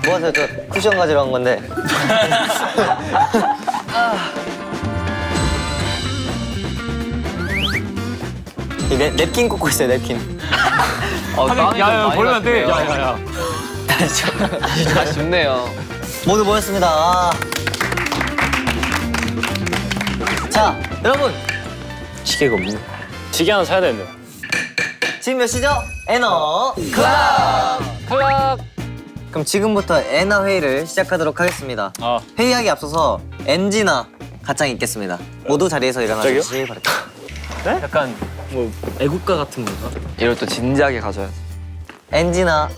뭐 하세요? 저 쿠션 가지러 간 건데. 이 냅킨 꽂고 있어요, 냅킨. 야, 버리면 안 돼. 야. 아쉽네요. 모두 모였습니다. 자, 여러분. 시계가 없네. 시계 하나 사야 되는데. 지금 몇 시죠? 에너 클럽! 그럼 지금부터 에너 회의를 시작하도록 하겠습니다. 회의하기 앞서서 NG나 가짱이 있겠습니다. 모두 자리에서 일어나 주시기 바랍니다. 네? 약간 뭐 애국가 같은 건가? 이걸 또 진지하게 가져야 돼. NG나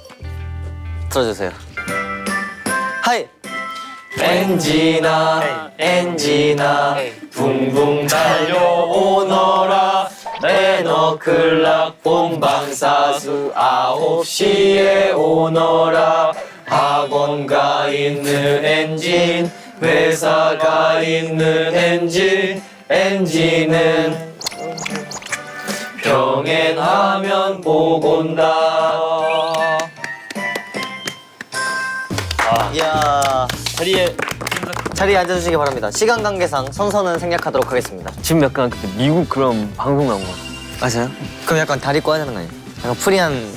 들어주세요. 하이! 엔지나 붕붕 달려오너라 에너 클락 본방사수 9시에 오너라 학원 가 있는 엔진 회사 가 있는 엔진 엔진은 병행하면 보곤다. 이야. 자리에 앉아주시기 바랍니다. 시간 관계상 선서는 생략하도록 하겠습니다. 지금 약간 그때 미국 그런 방송 나온 거 같아. 맞아요? 그럼 약간 다리 꺼야 되는 거 아니에요? 약간 프리한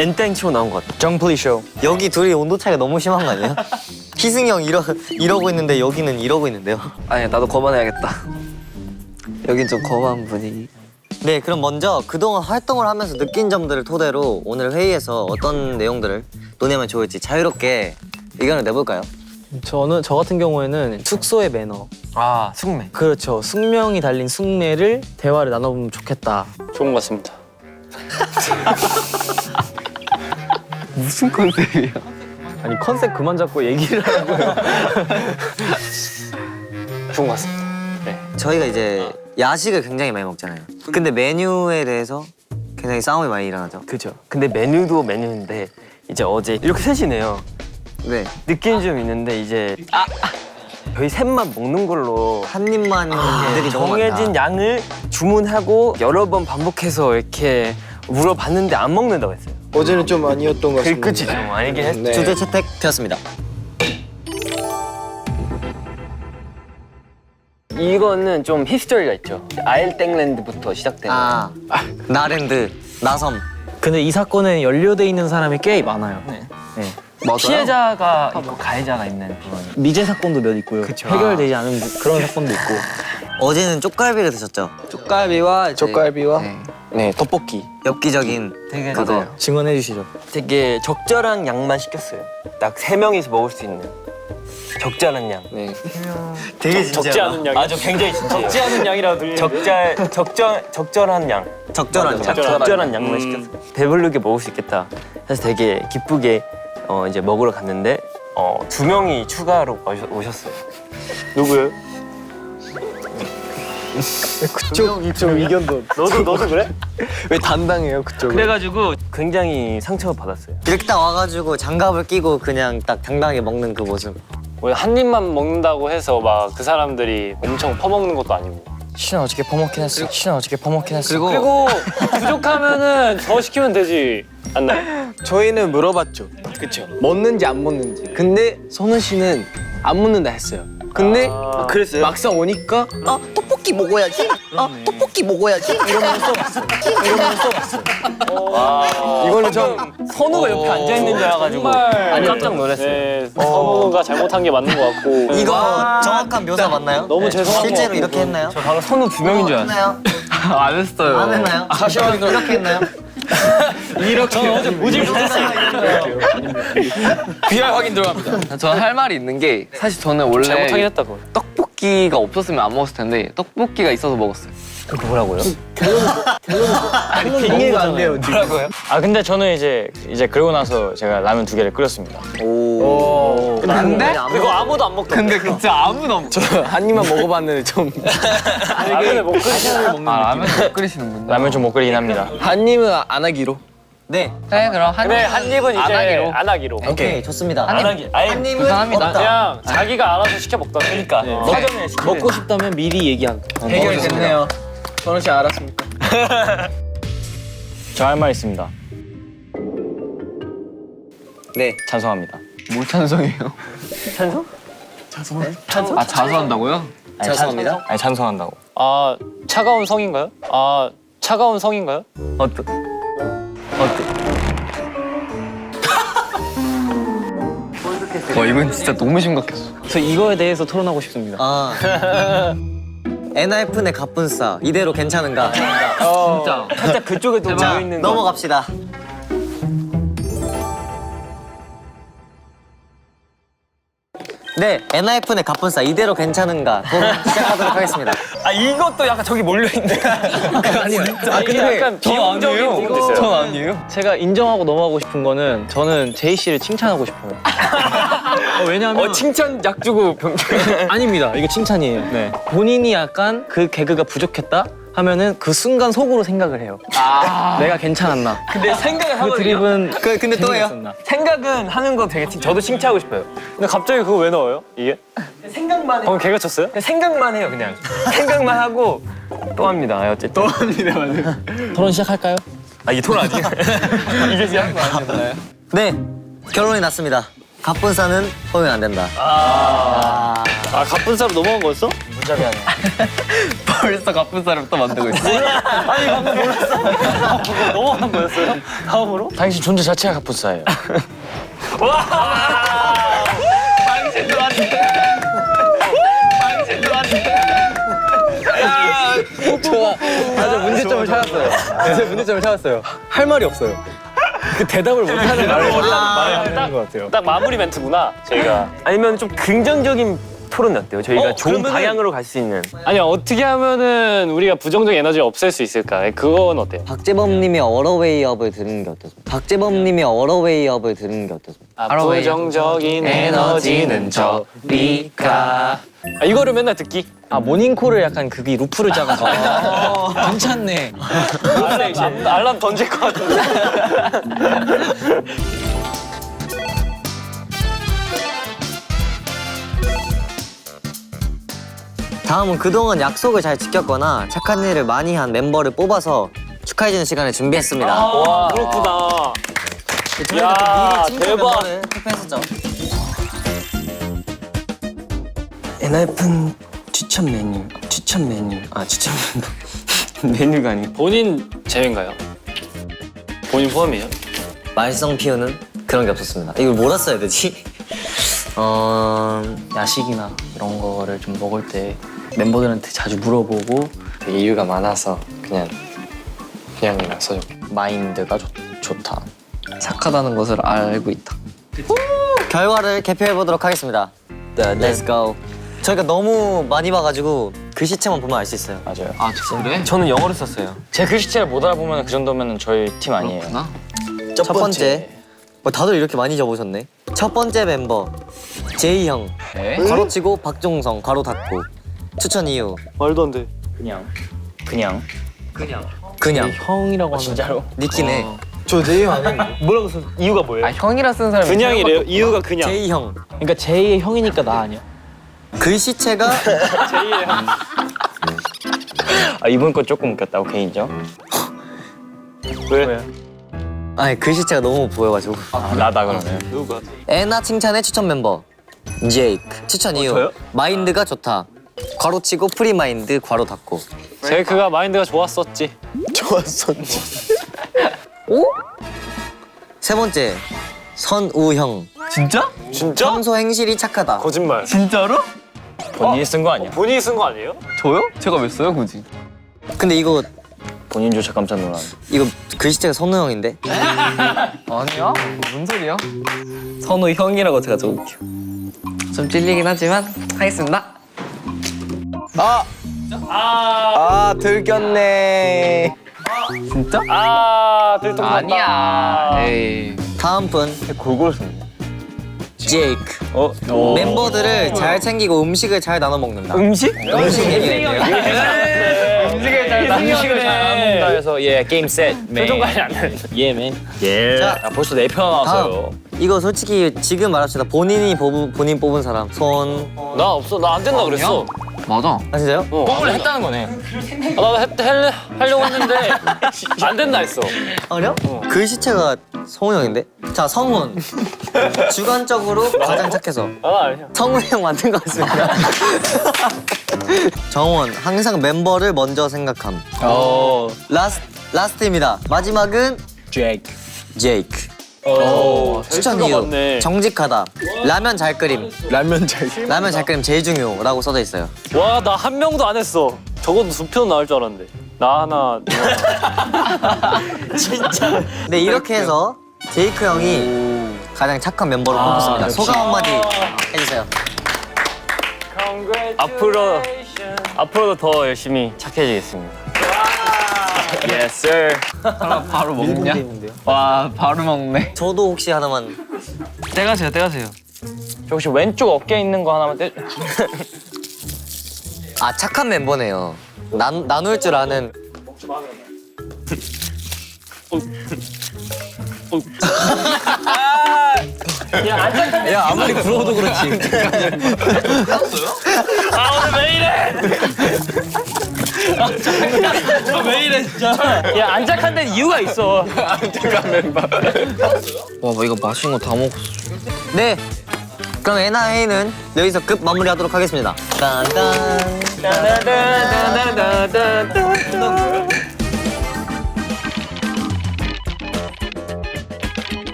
엔땡 치고 나온 것 같아. 정플리 쇼. 여기 둘이 온도 차이가 너무 심한 거 아니에요? 희승이 형 이러고 있는데 여기는 이러고 있는데요. 아니 나도 거만해야겠다. 여긴 좀 거만 분위기. 네, 그럼 먼저 그동안 활동을 하면서 느낀 점들을 토대로 오늘 회의에서 어떤 내용들을 논의하면 좋을지 자유롭게 의견을 내볼까요? 저 같은 경우에는 숙소의 매너. 아 숙매. 그렇죠. 숙명이 달린 숙매를 대화를 나눠보면 좋겠다. 좋은 것 같습니다. 무슨 컨셉이야? 아니 컨셉 그만 잡고 얘기를 하라고요. 좋은 것 같습니다. 저희가 이제 야식을 굉장히 많이 먹잖아요. 근데 메뉴에 대해서 굉장히 싸움이 많이 일어나죠. 그죠. 근데 메뉴도 메뉴인데 이제 어제 이렇게 셋이네요. 네, 느낌이 좀 있는데 이제 저희 셋만 먹는 걸로 한 입만 들이 너무 정해진 많다. 양을 주문하고 여러 번 반복해서 이렇게 물어봤는데 안 먹는다고 했어요. 어제는 좀 아니었던 것 같습니다. 그치 좀 아니긴 했죠. 네. 주제 채택되었습니다. 이거는 좀 히스토리가 있죠. 아일땡랜드부터 시작되는. 나랜드, 나섬. 근데 이 사건에 연루돼 있는 사람이 꽤 많아요. 피해자가 있고 가해자가 있는 그런. 미제 사건도 몇 있고요. 해결되지 않은 그런 사건도 있고. 어제는 쪽갈비를 드셨죠? 쪽갈비와 젓갈비와 네, 떡볶이. 엽기적인 되게 그거. 증언해 주시죠. 되게 적절한 양만 시켰어요. 딱 3명이서 먹을 수 있는 적절한 양. 네. 되게 진짜 적지 않은 양. 아주 굉장히 진짜. 적지 않은 양이라고 들리는. 적절한 양. 적절한 양. 적절한 양만 시켰어요. 배부르게 먹을 수 있겠다. 그래서 되게 기쁘게 이제 먹으러 갔는데 2명이 추가로 오셨어요. 누구예요? 그쪽 의견도 너도 그래? 왜 담당해요 그쪽은? 그래가지고 굉장히 상처를 받았어요. 이렇게 딱 와가지고 장갑을 끼고 그냥 딱 당당하게 먹는 그 모습. 한 입만 먹는다고 해서 막 그 사람들이 엄청 퍼먹는 것도 아니고. 신은 어저께 퍼먹긴 했어. 그리고 부족하면은 더 시키면 되지 않나요? 저희는 물어봤죠. 그쵸. 먹는지 안 먹는지. 근데 선우 씨는 안 먹는다 했어요. 근데 그랬어요? 막상 오니까 떡볶이 먹어야지. 떡볶이 먹어야지. 이러면서 이거는 좀 선우가 옆에 앉아 있는 줄 알아가지고 깜짝 놀랐어요. 네, 선우가 잘못한 게 맞는 것 같고. 이거 정확한 묘사 맞나요? 너무 죄송한 것 실제로 같고. 이렇게 했나요? 저 방금 선우 2명인 줄 알았어요. 했나요? 안 했어요. 안 했나요? 사실 이렇게 했나요? 저는 어제 보질 못했어요. VR 확인 들어갑니다. 저는 할 말이 있는 게 사실 저는 원래 잘못하긴 했다 그거. 떡볶이가 없었으면 안 먹었을 텐데 떡볶이가 있어서 먹었어요. 그 뭐라고요? 이해가 안 돼요. 지금. 아 근데 저는 이제 그러고 나서 제가 라면 2개를 끓였습니다. 근데 그거 아무도 안 먹던데. 근데 진짜 아무도 없죠. 한 입만 먹어봤는데 좀 라면을 못 끓이시는 라면 못 끓이시는군요. 라면 좀 못 끓이긴 합니다. 한 입은 안 하기로. 네. 네 그럼 근데 한 입은 이제 안 하기로. 오케이, 좋습니다. 안 하기. 아예 한 입은 감사합니다. 없다. 그냥 자기가 알아서 시켜 먹던 거니까. 사전에 시키는. 먹고 싶다면 미리 얘기하고. 해결됐네요. 선우 씨 알았습니까? 저 할 말 있습니다. 네. 찬성합니다. 뭘 찬성해요? 아 자수한다고요? 죄송합니다. 아니 찬성한다고. 아 차가운 성인가요? 아 차가운 성인가요? 어때? 와 이건 진짜 너무 심각했어. 저 이거에 대해서 토론하고 싶습니다. 아. 엔하이픈의 갑분싸 이대로 괜찮은가? 진짜. 살짝 그쪽에 더 자, 모여 있는 거. 넘어갑시다. 네, 엔하이픈의 갑분싸 이대로 괜찮은가? 토론 시작하도록 하겠습니다. 아 이것도 약간 저기 몰려 있는데. 아니요. 이게 약간 비용적인 부분도 있어요. 전 아니에요. 제가 인정하고 넘어가고 싶은 거는 저는 제이 씨를 칭찬하고 싶어요. 왜냐면 칭찬 약 주고 병. 아닙니다. 이거 칭찬이에요. 네. 본인이 약간 그 개그가 부족했다 하면은 그 순간 속으로 생각을 해요. 내가 괜찮았나? 근데 생각을 그 하거든요. 드립은 근데 또 해요? 재밌었나? 생각은 하는 거 되게 저도 칭찬하고 싶어요. 근데 갑자기 그거 왜 넣어요? 이게? 생각만 해. 방금 개가 쳤어요? 그냥 생각만 해요 그냥. 생각만 하고 또 합니다. 어쨌든. 또 합니다. 토론 시작할까요? 아 이게 토론 아니에요? 이게 시작. 네, 결론이 났습니다. 갑분싸는 허용 안 된다. 아 갑분싸로 넘어간 거였어? 벌써 가쁜 사람 또 만들고 있어. 아니 방금 몰랐어. 넘어간 거였어요? 다음으로? 당신 존재 자체가 갑분싸예요. 좋아. 아주 문제점을 찾았어요. 제 문제점을 찾았어요. 할 말이 없어요. 그 대답을 못하는 말을 하는 것 같아요. 딱 마무리 멘트구나. 저희가. 아니면 좀 긍정적인 토론 어때요? 저희가 좋은 그러면은- 방향으로 갈 수 있는. 아니 어떻게 하면은 우리가 부정적 에너지를 없앨 수 있을까? 그건 어때요? 박재범님의 어러웨이업을 들은 게 어떻습니까? 박재범님의 어러웨이업을 들은 게 어떻습니까? 부정적인 에너지는 저리가. 이거를 맨날 듣기. 아 모닝콜을 약간 그게 루프를 짜가지고. 괜찮네. 알람 던질 것 같은데. 다음은 그동안 약속을 잘 지켰거나 착한 일을 많이 한 멤버를 뽑아서 축하해주는 시간을 준비했습니다. 와 그렇구나. 저희가 야, 또 미리 칭찬 대박. 멤버를 투표했었죠. 엔하이픈 추천 메뉴. 아 추천 메뉴가 아니고. 본인 제외인가요? 본인 포함이에요? 말썽 피우는 그런 게 없었습니다. 이걸 뭐라 써야 되지? 야식이나 이런 거를 좀 먹을 때 멤버들한테 자주 물어보고 되게 이유가 많아서 그냥이라서 마인드가 좋다. 착하다는 것을 알고 있다. 결과를 개표해 보도록 하겠습니다. Let's go. 저희가 너무 많이 봐가지고 글씨체만 보면 알 수 있어요. 맞아요. 아 그래? 저는 영어로 썼어요. 제 글씨체를 못 알아보면 그 정도면 저희 팀 아니에요. 첫 번째. 다들 이렇게 많이 적으셨네. 첫 번째 멤버 제이 형. 괄호치고 박종성 괄호 닫고. 추천 이유. 말도 안 돼. 그냥 그냥. 형이라고 하면 진짜로? 니키네. 저 제이 형 아닌데. 뭐라고 써? 이유가 뭐예요? 아 형이라 쓴 사람이 그냥이래요. 이유가 그냥. 제이 형. 그러니까 제이의 형이니까 나 아니야? 글씨체가 제이의 형. 아 이번 거 조금 웃겼다고 개인적. 왜? 아니 글씨체가 너무 보여가지고. 나다 그러면. 누가? 애나 칭찬의 추천 멤버 제이크. 추천 이유. 저요? 마인드가 좋다. 괄호치고 프리마인드 괄호 닫고. 제이크가 마인드가 좋았었지. 세 번째 선우형. 진짜? 진짜? 평소 행실이 착하다. 거짓말. 진짜로? 본인이 쓴 거 아니야? 본인이 쓴 거 아니에요? 저요? 제가 왜 써요 굳이? 근데 이거 본인조차 깜짝 놀랐네. 이거 글씨체가 선우형인데? 아니야? 무슨 소리야? 선우 형이라고 제가 적을게요. 좀 찔리긴 하지만 하겠습니다. 아 들켰네. 진짜? 들통났다. 아니야. 에이. 다음 분 골고루 썼네. 제이크. 멤버들을 잘 챙기고 음식을 잘 나눠 먹는다. 음식? 음식 얘기해요. 음식을 잘 나눈다 해서 예 게임 셋. 표정 관리 안 해. 예맨. 예. 자, 아, 벌써 4편 나왔어요. 다음 이거 솔직히 지금 말합시다. 본인 뽑은 사람 손. 나 없어. 나 안 된다 그랬어. 맞아. 아 진짜요? 꿈을 했다는 거네. 나도 하려고 했는데 안 된다 했어. 아니요? 글씨체가 성우 형인데? 자 성훈 주관적으로 가장 착해서 아니야. 성훈 형 만든 것 같습니다. 정원 항상 멤버를 먼저 생각함. 라스트입니다. 마지막은 제이크. 제이크. 추천 셀프가 이유 많네. 정직하다. 라면 잘 끓임. 라면 잘. 라면 잘 끓임 제일 중요라고 써져 있어요. 와, 나 한 명도 안 했어. 적어도 2편 나올 줄 알았는데. 나 하나. 네 이렇게 해서 제이크 형이 가장 착한 멤버로 뽑혔습니다. 소감 한마디 해주세요. 앞으로도 더 열심히 착해지겠습니다. Yes, sir. 바로 먹냐? 와, 바로 먹네. 저도 혹시 하나만. 떼가세요. 저 혹시 왼쪽 어깨에 있는 거 하나만 떼. 아 착한 멤버네요. 나눌 줄 아는. 야 아무리 부러워도 그렇지. 야, 안 착한 데는 이유가 있어. 와, 뭐 이거 맛있는 거 다 먹었어. 네. 그럼 에나헤이는 여기서 급 마무리하도록 하겠습니다. 딴딴.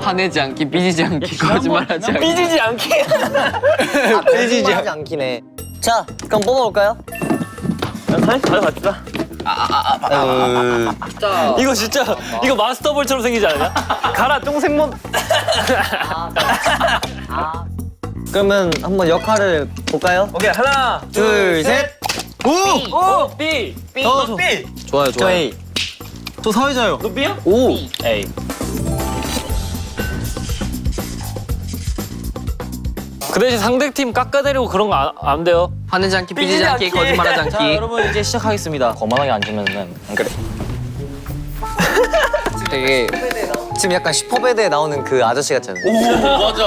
화내지 않기, 삐지지 않기, 거짓말하지 않기. 삐지지 않게. 삐지지 않기네. 자, 그럼 뽑아볼까요? 가져갑시다. 이거 진짜 이거 마스터볼처럼 생기지 않냐? 가라 똥생몬. 그러면 한번 역할을 볼까요? 오케이, 하나, 둘, 셋. 오, B. 좋아요. 저희 저 사회자요. 너 B야? 오. A. 그 대신 상대팀 깎아내리고 그런 거 안 돼요. 화내지 않기, 삐지지 않기, 거짓말하지 자, 않기. 여러분 이제 시작하겠습니다. 거만하게 앉으면은 안 그래. 되게 지금 약간 슈퍼배드에 나오는 그 아저씨 같잖아요. 맞아.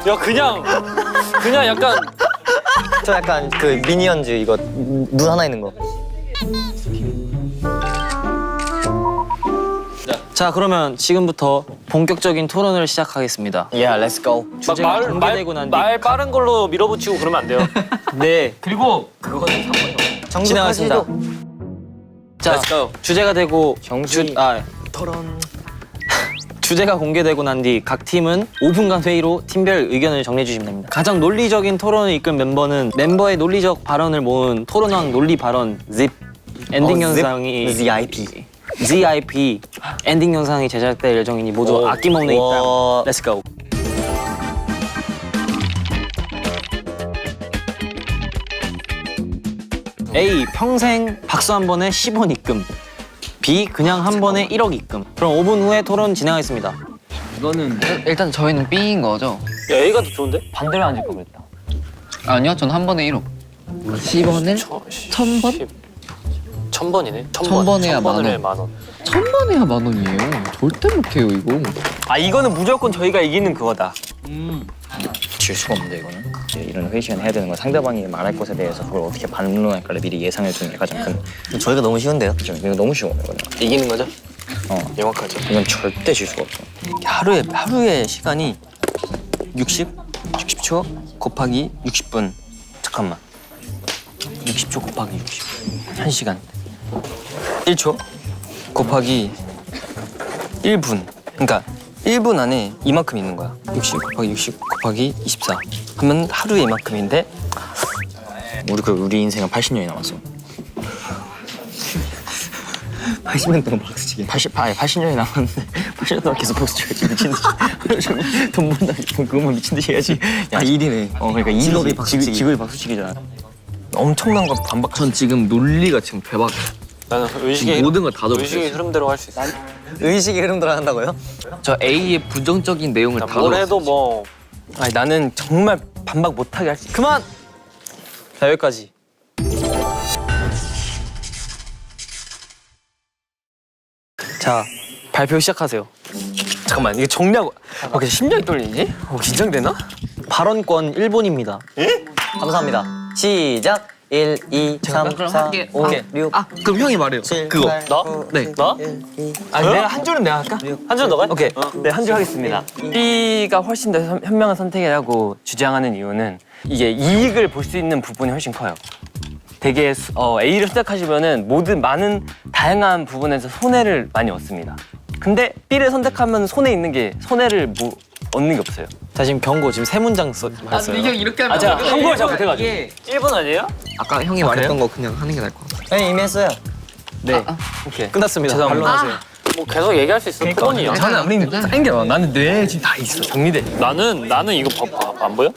야, 그냥 약간 저 약간 그 미니언즈 이거 눈 하나 있는 거. 자, 그러면 지금부터 본격적인 토론을 시작하겠습니다. Yeah, let's go. 주제가 공개되고 난 뒤. 말 빠른 걸로 밀어붙이고 그러면 안 돼요. 네. 그리고 그거는 지나가겠습니다. 자, 주제가 되고 토론. 주제가 공개되고 난 뒤 각 팀은 5분간 회의로 팀별 의견을 정리해 주시면 됩니다. 가장 논리적인 토론을 이끈 멤버는 멤버의 논리적 발언을 모은 토론왕 논리 발언 ZIP 엔딩 영상이 ZIP 엔딩 영상이 제작될 예정이니 모두 아낌없는 입담. Let's go. A. 평생 박수 한 번에 10원 입금. B. 그냥 한 번에 1억 입금. 그럼 5분 후에 토론 진행하겠습니다. 일단 저희는 B인 거죠? 야, A가 더 좋은데? 반대로 앉을 거 그랬다. 아니요, 전 한 번에 1억. 10원에 1000번? 1000번이네. 1000번 해야 만 원. 만 원. 1000번 해야 만 원이에요. 절대 못해요, 이거. 아, 이거는 무조건 저희가 이기는 그거다. 질 수가 없는데 이거는. 이제 이런 회의 시간 해야 되는 건 상대방이 말할 것에 대해서 그걸 어떻게 반론할까를 미리 예상해 두는 게 가장 큰. 저희가 너무 쉬운데요? 그죠? 이거 너무 쉬워 이거는. 이기는 거죠? 명확하죠. 이건 절대 질 수가 없어. 하루의 시간이 60초 곱하기 60분. 잠깐만. 60초 곱하기 60분. 1시간. 1초 곱하기 1분. 그러니까 1분 안에 이만큼 있는 거야. 60 곱하기 60 곱하기 24. 그러면 하루에 이만큼인데 우리 인생은 80년이 남았어. 80년 동안 박수치기. 80년이 남았는데 80년 동안 계속 박수치기 미친 듯이. 돈 번다 그것만 미친 듯이 해야지. 야, 일이네. 그러니까 직업이 박수치기. 직업이 박수치기잖아. 엄청난 거 반박. 전 지금 논리가 지금 대박. 나는 의식의 모든 걸 다 적었어요. 의식의 흐름대로 할 수 있어. 의식의 흐름대로 한다고요? 저 A의 부정적인 내용을 다 뭘 적었어요. 해도 뭐 아니, 나는 정말 반박 못하게 할 수 있어. 그만. 자, 여기까지. 자, 발표 시작하세요. 잠깐만 이게 정리하고 그 심장이 떨리지? 긴장되나? 발언권 1분입니다. 감사합니다. 시작. 1, 2, 3, 그럼 4, 할게. 5, 6, 그럼 형이 말해요. 7, 그거. 8, 나? 9, 네. 10, 나? 1, 2, 아 내가 한 줄은 내가 할까? 한 줄 너가 해? 오케이. 네, 한 줄 하겠습니다. B가 훨씬 더 현명한 선택이라고 주장하는 이유는 이게 이익을 볼 수 있는 부분이 훨씬 커요. 되게 A를 선택하시면은 모든 많은 다양한 부분에서 손해를 많이 얻습니다. 근데 B를 선택하면 손해 있는 게 손해를 뭐 얻는 게 없어요. 자 지금 경고 지금 세 문장 말했어요. 형 이렇게 하면 제가 한국어 잘 못해가지고. 1분 아니에요? 아까 형이 말했던 거 그냥 하는 게 나을 것 같아. 네, 이미 했어요. 네. 오케이. 끝났습니다. 죄송합니다. 반론하세요. 뭐 계속 얘기할 수 있어. 토론이야. 저는 우리 땡겨. 나는 뇌에 지금 다 있어. 정리돼. 나는 이거 안 보여?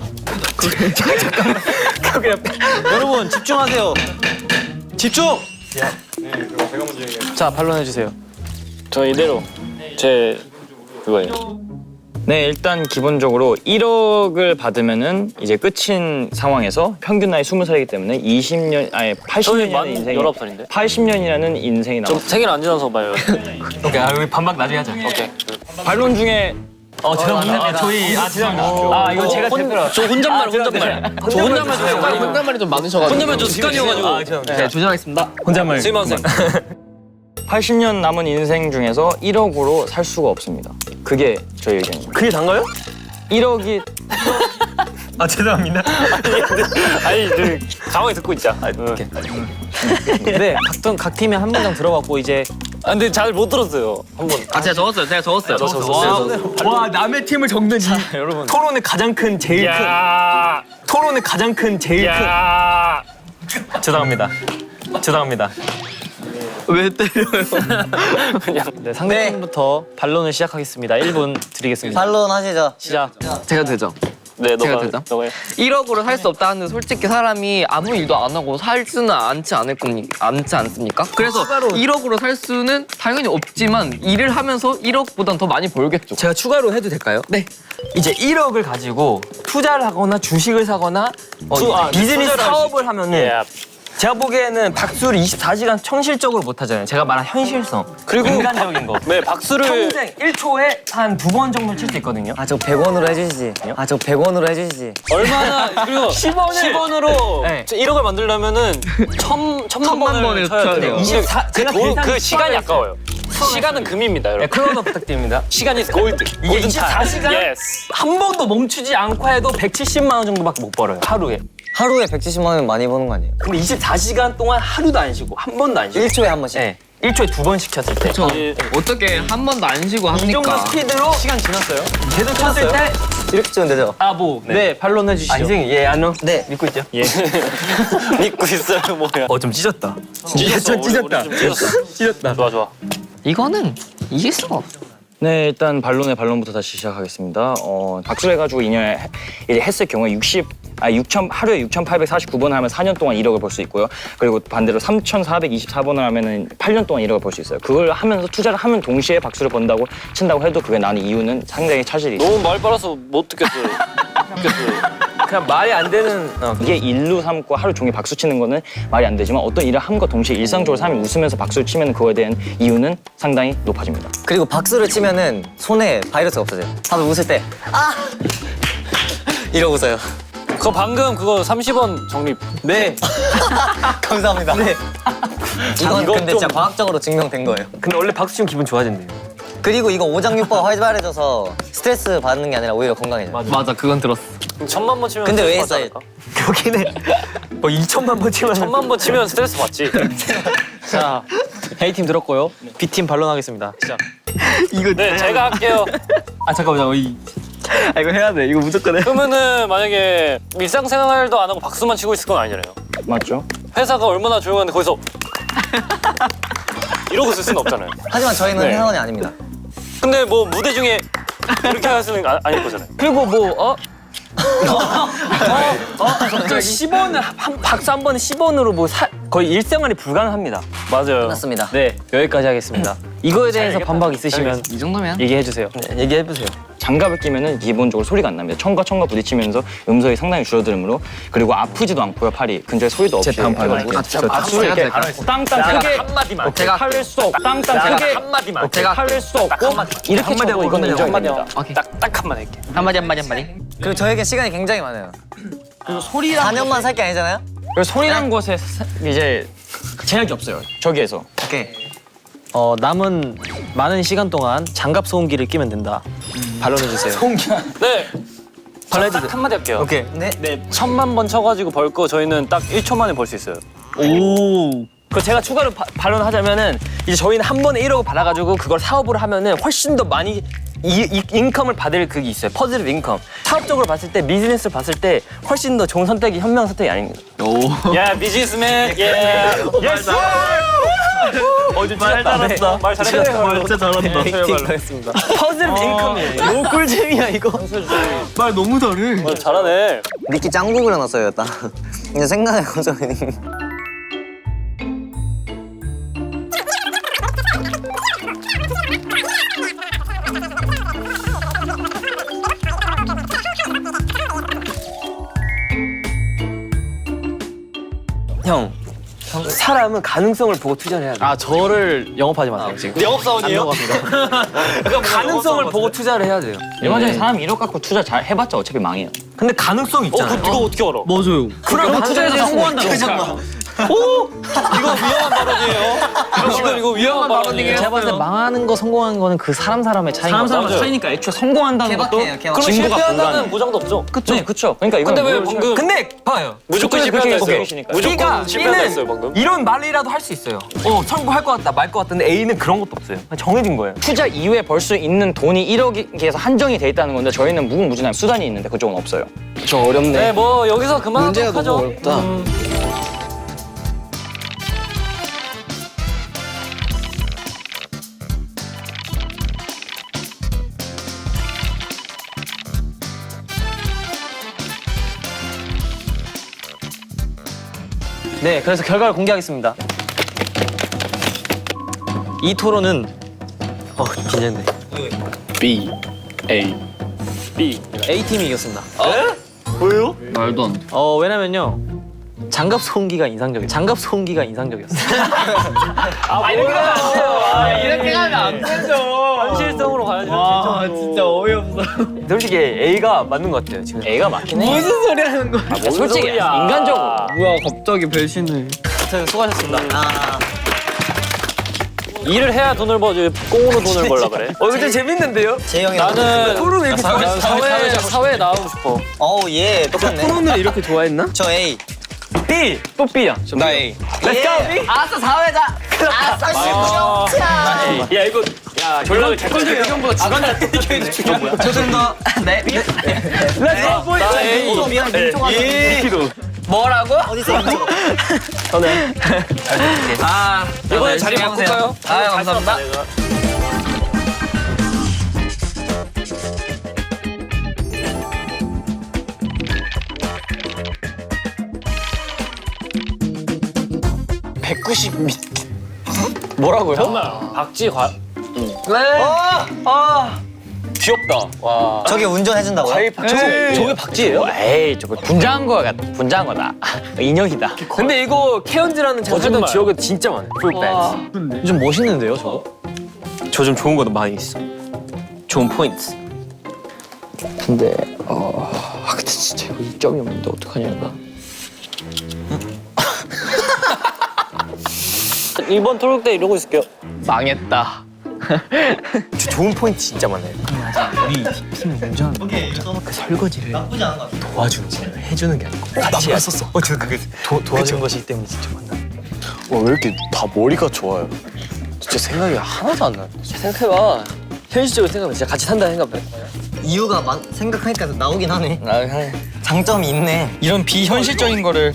여러분 집중하세요. 집중. 자 반론해 주세요. 저 이대로 제 그거예요. 네, 일단 기본적으로 1억을 받으면은 이제 끝인 상황에서 평균 나이 20살이기 때문에 80년이라는 인생이 19살인데? 80년이라는 인생이 좀 나와. 생일 안 지나서 봐요. 오케이. 아, 우리 반박 나중에 하자. 오케이. 반론 중에 죄송합니다. 저희 죄송합니다. 이거 제가 대표로 저 혼잣말. 저 혼잣말 좀 습관이요. 혼잣말이 좀 많으셔가지고. 혼잣말 좀 습관이어가지고. 죄송합니다. 네, 조절하겠습니다. 혼잣말. 스미마셍. 80년 남은 인생 중에서 1억으로 살 수가 없습니다. 그게 저희 의견입니다. 그게 단가요? 1억이 죄송합니다. 아니 가만히 듣고 있자. 오케이. 네, 각 팀에 한 문장 들어갔고 이제 근데 잘 못 들었어요. 한번. 제가 적었어요. 와 남의 팀을 적는 여러분 토론의 가장 큰 제일 큰 토론의 가장 큰 제일 큰 죄송합니다. 왜 때려요? 네, 상대팀부터 반론을 시작하겠습니다. 1분 드리겠습니다. 반론하시죠. 시작. 제가 되죠. 네, 제가 너가 되죠? 너가 해. 1억으로 살 수 없다는데 솔직히 사람이 아무 일도 안 하고 살지는 않지 않습니까? 그래서 1억으로 살 수는 당연히 없지만 일을 하면서 1억보단 더 많이 벌겠죠. 제가 추가로 해도 될까요? 네. 이제 1억을 가지고 투자를 하거나 주식을 사거나 비즈니스 투자를 사업을 하면은 예. 제가 보기에는 박수를 24시간 청실적으로 못 하잖아요. 제가 말한 현실성 그리고 인간적인 거. 네, 박수를 평생 1초에 한 2번 정도 칠 수 있거든요. 아, 저 100원으로 해주시지. 아, 저 100원으로 해주시지. 얼마나 그리고 10원으로 네. 1억을 만들려면은 천만 번을 쳐야 돼요. 24 제가 그 시간이 아까워요. 시간은 금입니다, 네, 여러분. 클로너 부탁드립니다. 시간이 골드. 이게 24시간 예스. 한 번도 멈추지 않고 해도 170만 원 정도밖에 못 벌어요. 하루에. 하루에 170만 원 많이 버는 거 아니에요? 근데 24시간 동안 하루도 안 쉬고 한 번도 안 쉬고 1초에 한 번씩. 네. 1초에 2번씩 쳤을 때. 저 어떻게 한 번도 안 쉬고 이 정도 합니까? 스피드로 시간 지났어요? 계속 쳤을 때 이렇게 찍으면 되죠? 뭐. 네, 반론해 주시죠. 인생이 안녕. 네. 믿고 있죠? 믿고 있어요, 뭐야. 좀 찢었다. 찢었어. 우리 좀 찢었어. 찢었다. 좋아. 이거는 이길 수가 없어. 네, 일단 반론부터 다시 시작하겠습니다. 박수를 해가지고 2년 이제 했을 경우에 하루에 6,849번을 하면 4년 동안 1억을 벌 수 있고요. 그리고 반대로 3,424번을 하면은 8년 동안 1억을 벌 수 있어요. 그걸 하면서 투자를 하면 동시에 박수를 번다고 친다고 해도 그게 나는 이유는 상당히 차질이 있어요. 너무 말 빨라서 못 듣겠어요. 그냥 말이 안 되는 이게 일로 삼고 하루 종일 박수 치는 거는 말이 안 되지만 어떤 일을 함과 동시에 일상적으로 사람이 웃으면서 박수를 치면 그거에 대한 이유는 상당히 높아집니다. 그리고 박수를 치면은 손에 바이러스가 없어져요. 다들 웃을 때 이러고 웃어요. 그거 방금 그거 30원 적립. 네. 감사합니다. 네. 이건 이건 근데 좀- 진짜 과학적으로 증명된 거예요. 근데 원래 박수 치면 기분 좋아진대요. 그리고 이거 오장육부가 활발해져서 스트레스 받는 게 아니라 오히려 건강해져요. 맞아, 그건 들었어. 그럼 1,000만 번 치면 근데 왜 스트레스 했어요? 받지 않을까? 그렇긴 해. 2천만 번 치면 1,000만 번 치면 스트레스 받지. 자, A팀 들었고요. B팀 반론하겠습니다. 시작. 네, 제가 할게요. 잠깐만요. 이거 해야 돼. 이거 무조건 해. 그러면은 만약에 일상생활도 안 하고 박수만 치고 있을 건 아니잖아요. 맞죠? 회사가 얼마나 조용한데 거기서 이러고 있을 수는 없잖아요. 하지만 저희는 네. 회사원이 아닙니다. 근데 뭐 무대 중에 이렇게 할 수는 아닐 거잖아요. 그리고 저 10원을 박수 한 번에 10원으로 거의 일생활이 불가능합니다. 맞아요. 끝났습니다. 네, 여기까지 하겠습니다. 이거에 대해서 반박 있으시면 이 정도면 얘기해 주세요. 네, 얘기해 보세요. 장갑을 끼면은 기본적으로 소리가 안 납니다. 청과 부딪히면서 음성이 상당히 줄어들므로 그리고 아프지도 않고요. 팔이 근처에 소리도 없이 다음 발언. 박수를 이렇게 땅땅 크게 한마디만. 제가 팔을 수 없고 땅땅 크게 한마디만. 제가 팔을 수 없고 이렇게 쳐도 이거는 인정이 됩니다. 딱 한마디 할게. 한마디. 그리고 저에게 시간이 굉장히 많아요. 그리고 소리랑 4년만 살 게 아니잖아요? 그리고 소리난 곳에 이제 제약이 없어요. 저기에서. 오케이. 남은 많은 시간 동안 장갑 소음기를 끼면 된다. 반론해 주세요. 네. 딱 한마디 할게요. 오케이. 네. 네, 1000만 번 쳐가지고 벌 거 저희는 딱 1초 만에 벌 수 있어요. 그 제가 추가로 발언하자면은 이제 저희는 한 번에 1억을 받아가지고 그걸 사업을 하면은 훨씬 더 많이 인컴을 받을 그게 있어요. 퍼즐 인컴. 사업적으로 봤을 때, 비즈니스를 봤을 때 훨씬 더 좋은 선택이 현명 선택이 아닙니다. 야, 비즈니스맨. 예. 예스. 말 잘한다. 말 잘한다. 진짜 잘한다. 했습니다. 퍼즐 인컴이에요. 오 꿀잼이야 이거. 말 너무 잘해. 잘하네. 미끼 짱구 그려놨어요, 딱. 이제 생각해보자. 형, 사람은 가능성을 보고 투자를 해야 돼. 아 저를 영업하지 마세요 지금. 영업사원이에요? 가능성을 보고 투자를 해야 돼요. 일반적인 사람이 1억 갖고 투자 잘 해봤자 어차피 망해요. 근데 가능성 있잖아. 이거 어떻게 알아? 맞아요. 그럼 투자해서 성공한다고. 이거 위험한 발언이에요. 지금 이거 위험한 발언이에요. 제가 봤을 때 망하는 거 성공하는 거는 그 사람의 차이인 것 같아요. 차이니까 애초에 성공한다는 것도 개박해요, 개박. 그럼 증거가 실패한다는 불가능해. 보장도 없죠. 네, 그쵸. 그러니까 이건 근데 왜 방금 근데 봐요. 무조건 실패한다 했어요? 오케이. 무조건 실패한다 했어요 방금? 이런 말이라도 할 수 있어요. 성공할 것 같다, 말 것 같은데 A는 그런 것도 없어요. 그냥 정해진 거예요. 투자 이후에 벌 수 있는 돈이 1억에서 한정이 돼 있다는 건데 저희는 무궁무진한 수단이 있는데 그쪽은 없어요. 좀 어렵네. 네, 뭐 여기서 문제가 그만하도록 너무 하죠. 어렵다. 네, 그래서 결과를 공개하겠습니다. 이 토론은 긴장돼. B. A 팀이 이겼습니다. 말도 안 돼. 왜냐면요. 장갑 소음기가 인상적이었어요. 이렇게 가면 안 되죠. 현실성으로 가야죠. 진짜 어이없어. 솔직히 A가 맞는 것 같아요, 지금. A가 맞긴 해. 무슨 소리 하는 거야? 솔직히 인간적으로. 뭐야 갑자기 배신을. 하여튼 수고하셨습니다. 일을 해야 돈을 벌지 꽁으로 돈을 벌라 그래. 근데 재밌는데요? 재영이 나는 토론 왜 이렇게 좋아했어? 사회에 나오고 싶어. 예, 똑같네. 토론을 이렇게 좋아했나? 저 A. B! 또 B야. 나 A. Let's go, B! 아싸 사회자. 아싸 시청자. 야, 이거, 야, 전략을 객관적인 의견보다 주관적 의견이 뭐야? 죄송합니다. 네. Let's go, boys! 나 A. 미안, 민통하다. 키도. 뭐라고? 어디서 민통? 저는. 이번에 자리 바꿀까요? 감사합니다. 뭐라고요? 정말 박쥐 과. 귀엽다. 와. 저게 운전해준다고요? 저게 박쥐예요? 에이 저거 분장한 거다. 인형이다. 근데 이거 케언즈라는 제가 살던 거짓말. 지역에 진짜 많아요. 풀밴드. 좀 멋있는데요, 저거? 저 좀 좋은 것도 많이 있어. 좋은 포인트. 근데 근데 진짜 이거 이점이 없는데 어떡하냐 나. 이번 토론 때 이러고 있을게요. 망했다. 좋은 포인트 진짜 많아요. 나쁘지 않은 것 같아. 해주는 게 아니고 같이 했었어. 저 그게 도와준 것이기 때문에 진짜 만나. 왜 이렇게 다 머리가 좋아요? 진짜 생각이 하나도 안 나. 생각해봐. 현실적으로 생각하면 진짜 같이 산다 생각해. 이유가 생각하니까 나오긴 하네. 장점이 있네. 이런 비현실적인 거를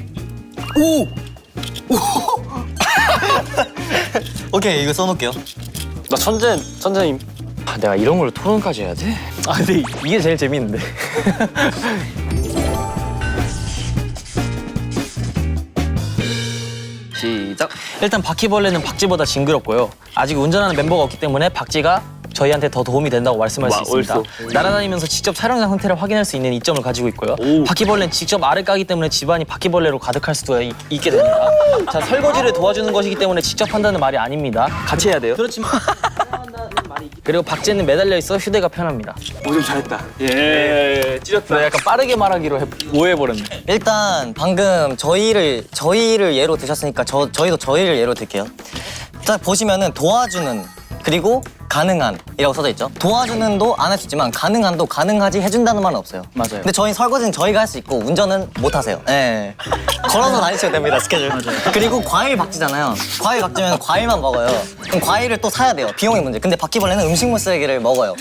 오케이, 이거 써놓을게요. 나 천재님. 내가 이런 걸로 토론까지 해야 돼? 근데 이게 제일 재밌는데. 시작. 일단 바퀴벌레는 박쥐보다 징그럽고요. 아직 운전하는 멤버가 없기 때문에 박쥐가 저희한테 더 도움이 된다고 말씀할 수 있습니다. 날아다니면서 직접 촬영장 상태를 확인할 수 있는 이점을 가지고 있고요. 바퀴벌레는 직접 알을 까기 때문에 집안이 바퀴벌레로 가득할 수도 있게 됩니다. 자, 설거지를 도와주는 것이기 때문에 직접 한다는 말이 아닙니다. 같이 해야 돼요? 그렇지만 그리고 박쥐는 매달려 있어 휴대가 편합니다. 예, 찢었다. 약간 빠르게 말하기로 오해해버렸네. 일단 방금 저희를 예로 드셨으니까 저희도 저희를 예로 들게요. 딱 보시면은 도와주는 그리고 가능한 이라고 써져 있죠. 도와주는도 안 할 수 있지만 가능한도 가능하지 해준다는 말은 없어요. 맞아요. 근데 저희 설거지는 저희가 할 수 있고 운전은 못 하세요. 네. 걸어서 다니셔도 됩니다, 스케줄. 그리고 과일 박쥐잖아요. 과일 박쥐면 과일만 먹어요. 그럼 과일을 또 사야 돼요. 비용의 문제. 근데 바퀴벌레는 음식물 쓰레기를 먹어요.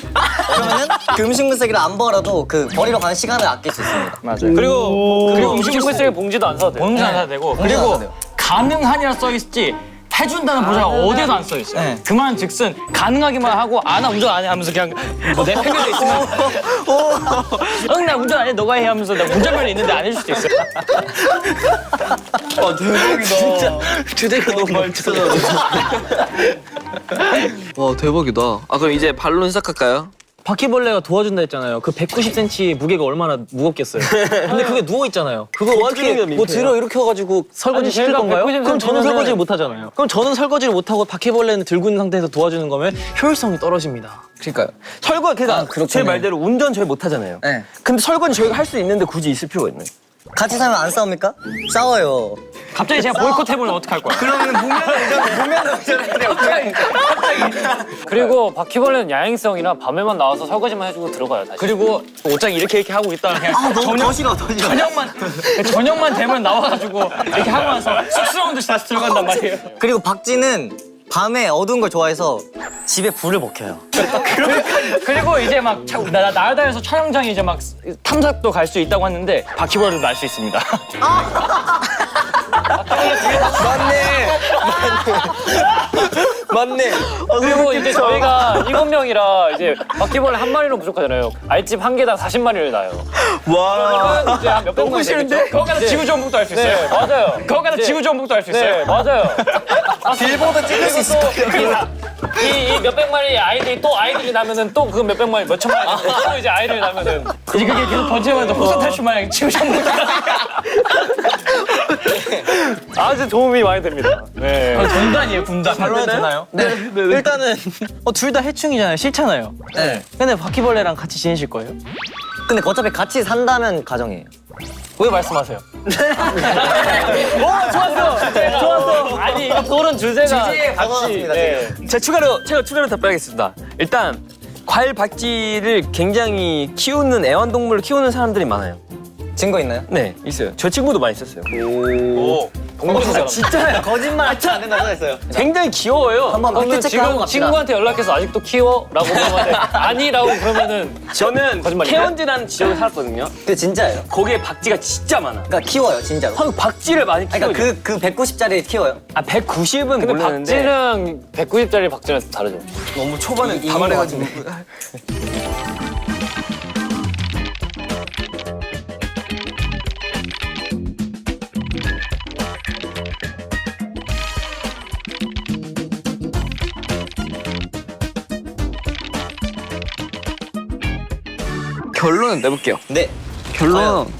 그러면은 그 음식물 쓰레기를 안 버려도 그 버리러 가는 시간을 아낄 수 있습니다. 맞아요. 그리고 음식물 쓰레기 봉지도 안 사도 돼요. 봉지 안 사도 되고 봉지 안 사도 그리고 돼요. 가능한이라 써 있지 해준다는 보장 어디에도 안 써 있어요. 네. 그만즉슨 가능하기만 하고 나 운전 안 해 하면서 그냥 뭐 내 편견에 있으면 응 나 운전 안 해 너가 해 하면서 나 운전면허 있는데 안 해줄 수도 있어요. 진짜 주제가 너무 많잖아. 와 대박이다. 아 그럼 이제 반론 시작할까요? 바퀴벌레가 도와준다 했잖아요. 그 190cm 무게가 얼마나 무겁겠어요. 근데 그게 누워 있잖아요. 그거 어떻게 뭐 들어 이렇게 해가지고 설거지 아니, 시킬 제가 건가요? 190cm 그럼 저는 는 설거지를 못 하잖아요. 그럼 저는 설거지를 못 하고 바퀴벌레는 들고 있는 상태에서 도와주는 거면 효율성이 떨어집니다. 그러니까요. 설거지 그러니까 그렇군요. 제 말대로 운전 저희 못 하잖아요. 네. 근데 설거지 저희가 할 수 있는데 굳이 있을 필요가 있나요? 같이 살면 안 싸웁니까? 싸워요. 갑자기 제가 보이콧 해보면 어떡할 거야? 그리고 바퀴벌레는 야행성이라 밤에만 나와서 설거지만 해주고 들어가요. 다시. 그리고 옷장 이렇게 하고 있다가 그냥 더 싫어, 더 싫어. 저녁만 되면 나와가지고 이렇게 하고 나서 쑥스러운 듯이 다시 들어간단 말이에요. 그리고 박쥐는 밤에 어두운 걸 좋아해서 집에 불을 먹혀요. 그리고 이제 막 날아다녀서 촬영장에 이제 막 탐색도 갈 수 있다고 하는데 바퀴벌레도 날 수 있습니다. 맞네. 그리고 이제 저희가 7명이라 이제 바퀴벌레 한 마리로 부족하잖아요. 알집 한 개당 40마리를 낳아요. 와. 이제 한 몇백 마리 되겠죠? 거기 가서 지구정복도 할 수 있어요. 네, 맞아요. 거기 가서 지구정복도 할 수 있어요. 네, 맞아요. 빌보드 찍을 수 있을 거예요. 이 몇백 마리의 아이들이 또 아이들이 나면은 또 그 몇백 마리 몇천 마리 또 이제 아이들이 나면은 이제 그게 계속 번지면서 호수 탈출 마냥 지구정복도 아주 도움이 많이 됩니다. 네. 분단이에요, 분단. 발로 되나요? 네. 일단은 둘 다 해충이잖아요. 싫잖아요. 네. 근데 바퀴벌레랑 같이 지내실 거예요? 근데 어차피 같이 산다면 가정이에요. 왜 말씀하세요? 좋았어. 아니 이거 토론 주제가 같이. 가져왔습니다, 제가 추가로 답변하겠습니다. 일단 과일 박쥐를 굉장히 키우는 애완동물을 키우는 사람들이 많아요. 증거 있나요? 네, 있어요. 저 친구도 많이 있었어요. 진짜요? 거짓말 하지 않는다 써있어요. 굉장히 귀여워요. 한번 그러면 팩트 체크하고 지금 갑시다. 친구한테 연락해서 아직도 키워? 라고 물어봤는데 아니라고 그러면은 저는 거짓말이에요? 태원지라는 지역에 살았거든요. 그게 진짜예요. 거기에 박쥐가 진짜 많아. 그러니까 키워요, 진짜로. 박쥐를 많이 키워요. 그러니까 그 190짜리 키워요. 190은 근데 모르는데 박쥐랑 190짜리 박쥐랑 다르죠. 너무 초반에 이긴 다 것 말해가지고. 결론은 내볼게요. 네. 결론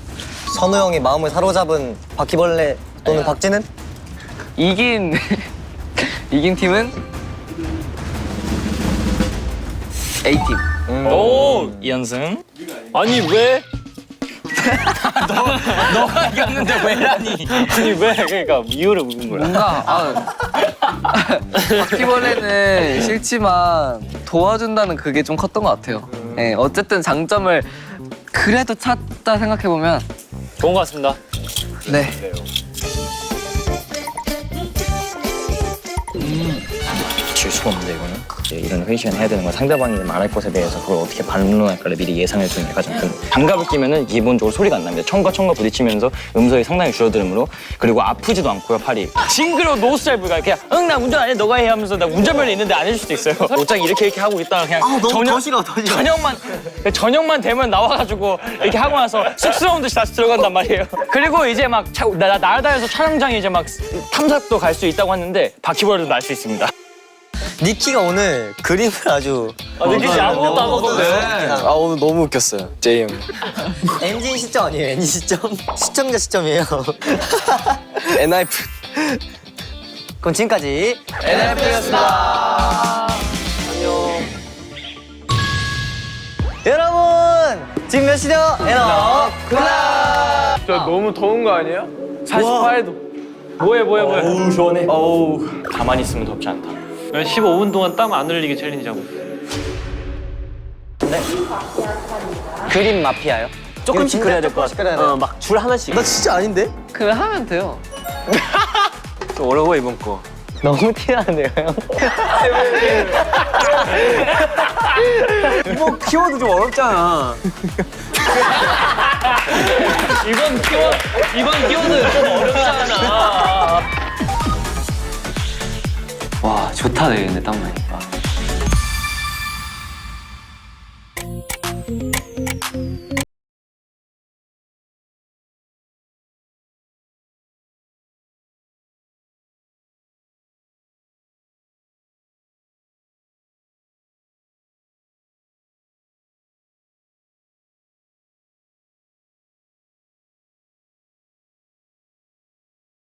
선우 형이 마음을 사로잡은 바퀴벌레 또는 박쥐는? 이긴 이긴 팀은 A팀. 오! 이연승. 아니 왜? 너가 이겼는데 왜라니? 아니 왜? 그러니까 이유를 묻는 거야. 뭔가 바퀴벌레는 싫지만 도와준다는 그게 좀 컸던 것 같아요. 네, 어쨌든 장점을 그래도 찾다 생각해 보면 좋은 것 같습니다. 네. 질 수가 없는데 이거는 이제 이런 회의 시간 해야 되는 건 상대방이 말할 것에 대해서 그걸 어떻게 반론할까를 미리 예상해 두는 게 가장 큰. 장갑을 끼면은 기본적으로 소리가 안 납니다. 청과 부딪히면서 음성이 상당히 줄어들므로 그리고 아프지도 않고요 팔이. 징그러워 노스잘브가 그냥 응 나 운전 안 해 너가 해 하면서 나 운전면허 있는데 안 해줄 수도 있어요. 옷장 이렇게 하고 있다가 그냥 더 싫어, 더 싫어. 저녁만 되면 나와가지고 이렇게 하고 나서 쑥스러운 듯이 다시 들어간단 말이에요. 그리고 이제 막 날아다녀서 촬영장에 이제 막 탐색도 갈 수 있다고 하는데 바퀴벌레도 날 수 있습니다. 니키가 오늘 그림을 아주 느끼지 아무것도 안 먹었네. 아 오늘 너무 웃겼어요. 제이 형. 엔진 시점 아니에요? 엔진 시점? 시청자 시점이에요. NIF. 그럼 지금까지 NF였습니다. 안녕. 여러분 지금 몇 시죠? NO 클럽. 저 너무 더운 거 아니에요? 48도. 뭐해. 어우 시원해. 어우 가만히 있으면 덥지 않다. 15분 동안 땀 안 흘리기 챌린지 하고 있어요. 그림 마피아요? 조금씩 그려야 될 것 같아. 막 줄 하나씩. 나 진짜 아닌데? 그냥 하면 돼요. 좀 어려워 이번 거. 너무 티나는데요 형? 이번 키워드 좀 어렵잖아. 이번 키워드 좀 어렵잖아. 와 좋다 되겠네 땀 많이.